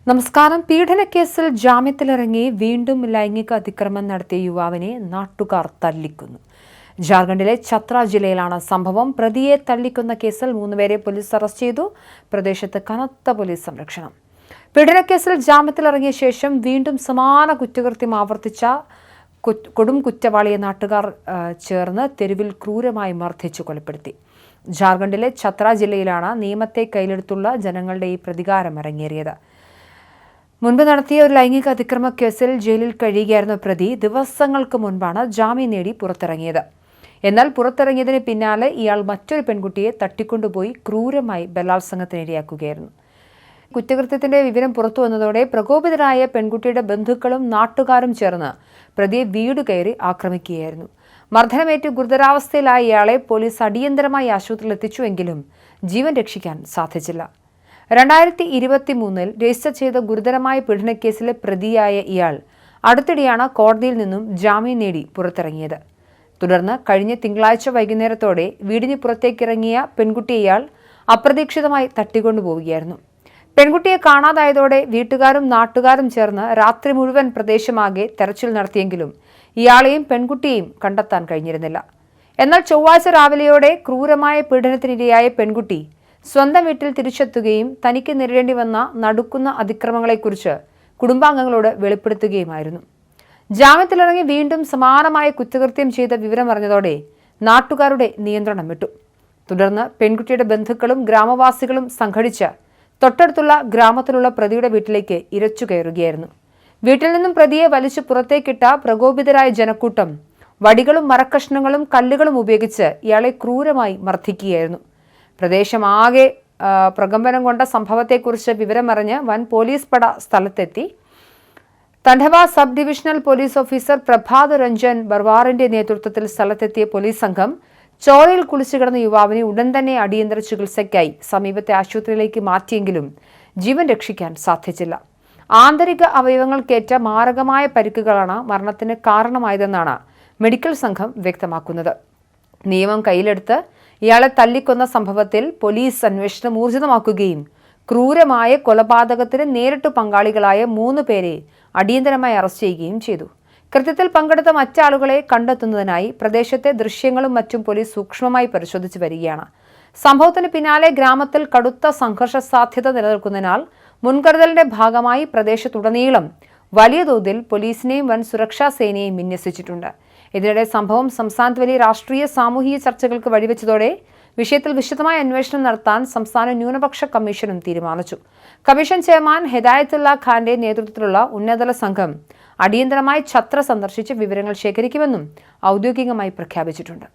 നമസ്കാരം. പീഡനക്കേസിൽ ജാമ്യത്തിലിറങ്ങി വീണ്ടും ലൈംഗിക അതിക്രമം നടത്തിയ യുവാവിനെ നാട്ടുകാർ തല്ലിക്കൊന്നു. ജാർഖണ്ഡിലെ ഛത്ര ജില്ലയിലാണ് സംഭവം. പ്രതിയെ തല്ലിക്കൊന്ന കേസിൽ 3 പേരെ പോലീസ് അറസ്റ്റ് ചെയ്തു. പ്രദേശത്ത് കനത്ത പോലീസ് സംരക്ഷണം. പീഡനക്കേസിൽ ജാമ്യത്തിലിറങ്ങിയ ശേഷം വീണ്ടും സമാന കുറ്റകൃത്യം ആവർത്തിച്ച കൊടും കുറ്റവാളിയെ നാട്ടുകാർ ചേർന്ന് തെരുവിൽ ക്രൂരമായി മർദ്ദിച്ചു കൊലപ്പെടുത്തി. ജാർഖണ്ഡിലെ ഛത്ര ജില്ലയിലാണ് നിയമത്തെ കയ്യിലെടുത്തുള്ള ജനങ്ങളുടെ ഈ പ്രതികാരം അരങ്ങേറിയത്. മുൻപ് നടത്തിയ ഒരു ലൈംഗിക അതിക്രമ കേസിൽ ജയിലിൽ കഴിയുകയായിരുന്ന പ്രതി ദിവസങ്ങൾക്ക് മുൻപാണ് ജാമ്യം നേടി പുറത്തിറങ്ങിയത്. എന്നാൽ പുറത്തിറങ്ങിയതിന് പിന്നാലെ ഇയാൾ മറ്റൊരു പെൺകുട്ടിയെ തട്ടിക്കൊണ്ടുപോയി ക്രൂരമായി ബലാത്സംഗത്തിനിരയാക്കുകയായിരുന്നു. കുറ്റകൃത്യത്തിന്റെ വിവരം പുറത്തു വന്നതോടെ പ്രകോപിതരായ പെൺകുട്ടിയുടെ ബന്ധുക്കളും നാട്ടുകാരും ചേർന്ന് പ്രതിയെ വീട് കയറി ആക്രമിക്കുകയായിരുന്നു. മർദ്ദനമേറ്റ് ഗുരുതരാവസ്ഥയിലായ ഇയാളെ പോലീസ് അടിയന്തരമായി ആശുപത്രിയിൽ എത്തിച്ചുവെങ്കിലും ജീവൻ രക്ഷിക്കാൻ സാധിച്ചില്ല. 2023 രജിസ്റ്റർ ചെയ്ത ഗുരുതരമായ പീഡനക്കേസിലെ പ്രതിയായ ഇയാൾ അടുത്തിടെയാണ് കോടതിയിൽ നിന്നും ജാമ്യം നേടി പുറത്തിറങ്ങിയത്. തുടർന്ന് കഴിഞ്ഞ തിങ്കളാഴ്ച വൈകുന്നേരത്തോടെ വീടിന് പുറത്തേക്കിറങ്ങിയ പെൺകുട്ടിയെ ഇയാൾ അപ്രതീക്ഷിതമായി തട്ടിക്കൊണ്ടുപോവുകയായിരുന്നു. പെൺകുട്ടിയെ കാണാതായതോടെ വീട്ടുകാരും നാട്ടുകാരും ചേർന്ന് രാത്രി മുഴുവൻ പ്രദേശമാകെ തെരച്ചിൽ നടത്തിയെങ്കിലും ഇയാളെയും പെൺകുട്ടിയെയും കണ്ടെത്താൻ കഴിഞ്ഞിരുന്നില്ല. എന്നാൽ ചൊവ്വാഴ്ച രാവിലെയോടെ ക്രൂരമായ പീഡനത്തിനിരയായ പെൺകുട്ടി സ്വന്തം വീട്ടിൽ തിരിച്ചെത്തുകയും തനിക്ക് നേരിടേണ്ടി വന്ന നടുക്കുന്ന അതിക്രമങ്ങളെക്കുറിച്ച് കുടുംബാംഗങ്ങളോട് വെളിപ്പെടുത്തുകയുമായിരുന്നു. ജാമ്യത്തിലിറങ്ങി വീണ്ടും സമാനമായ കുറ്റകൃത്യം ചെയ്ത വിവരം അറിഞ്ഞതോടെ നാട്ടുകാരുടെ നിയന്ത്രണം വിട്ടു. തുടർന്ന് പെൺകുട്ടിയുടെ ബന്ധുക്കളും ഗ്രാമവാസികളും സംഘടിച്ച് തൊട്ടടുത്തുള്ള ഗ്രാമത്തിലുള്ള പ്രതിയുടെ വീട്ടിലേക്ക് ഇരച്ചു കയറുകയായിരുന്നു. വീട്ടിൽ നിന്നും പ്രതിയെ വലിച്ചു പുറത്തേക്കിട്ട പ്രകോപിതരായ ജനക്കൂട്ടം വടികളും മരക്കഷ്ണങ്ങളും കല്ലുകളും ഉപയോഗിച്ച് ഇയാളെ ക്രൂരമായി മർദ്ദിക്കുകയായിരുന്നു. പ്രദേശമാകെ പ്രകമ്പനം കൊണ്ട സംഭവത്തെക്കുറിച്ച് വിവരമറിഞ്ഞ് വൻ പോലീസ് പട സ്ഥലത്തെത്തി. Tandwa sub divisional police officer Prabhat Ranjan ബർവാറിന്റെ നേതൃത്വത്തിൽ സ്ഥലത്തെത്തിയ പോലീസ് സംഘം ചോരയിൽ കുളിച്ചു കിടന്ന യുവാവിനെ ഉടൻ തന്നെ അടിയന്തര ചികിത്സയ്ക്കായി സമീപത്തെ ആശുപത്രിയിലേക്ക് മാറ്റിയെങ്കിലും ജീവൻ രക്ഷിക്കാൻ സാധിച്ചില്ല. ആന്തരിക അവയവങ്ങൾക്കേറ്റ മാരകമായ പരിക്കുകളാണ് മരണത്തിന് കാരണമായതെന്നാണ് മെഡിക്കൽ സംഘം വ്യക്തമാക്കുന്നത്. നിയമം കയ്യിലെടുത്ത് ഇയാളെ തല്ലിക്കൊന്ന സംഭവത്തിൽ പോലീസ് അന്വേഷണം ഊർജിതമാക്കുകയും ക്രൂരമായ കൊലപാതകത്തിന് നേരിട്ട് പങ്കാളികളായ 3 പേരെ അടിയന്തരമായി അറസ്റ്റ് ചെയ്യുകയും ചെയ്തു. കൃത്യത്തിൽ പങ്കെടുത്ത മറ്റാളുകളെ കണ്ടെത്തുന്നതിനായി പ്രദേശത്തെ ദൃശ്യങ്ങളും മറ്റും പോലീസ് സൂക്ഷ്മമായി പരിശോധിച്ചു വരികയാണ്. സംഭവത്തിന് പിന്നാലെ ഗ്രാമത്തിൽ കടുത്ത സംഘർഷ സാധ്യത നിലനിൽക്കുന്നതിനാൽ മുൻകരുതലിന്റെ ഭാഗമായി പ്രദേശത്തുടനീളം വലിയ തോതിൽ പോലീസിനെയും വൻ സുരക്ഷാ സേനയെയും വിന്യസിച്ചിട്ടുണ്ട്. ഇതിനിടെ സംഭവം സംസ്ഥാനത്ത് വലിയ രാഷ്ട്രീയ സാമൂഹിക ചർച്ചകൾക്ക് വഴിവെച്ചതോടെ വിഷയത്തിൽ വിശദമായ അന്വേഷണം നടത്താൻ സംസ്ഥാന ന്യൂനപക്ഷ കമ്മീഷനും തീരുമാനിച്ചു. കമ്മീഷൻ ചെയർമാൻ ഹിദായത്തുള്ള ഖാന്റെ നേതൃത്വത്തിലുള്ള ഉന്നതതല സംഘം അടിയന്തരമായി ഛത്ര സന്ദർശിച്ച് വിവരങ്ങൾ ശേഖരിക്കുമെന്നും ഔദ്യോഗികമായി പ്രഖ്യാപിച്ചിട്ടുണ്ട്.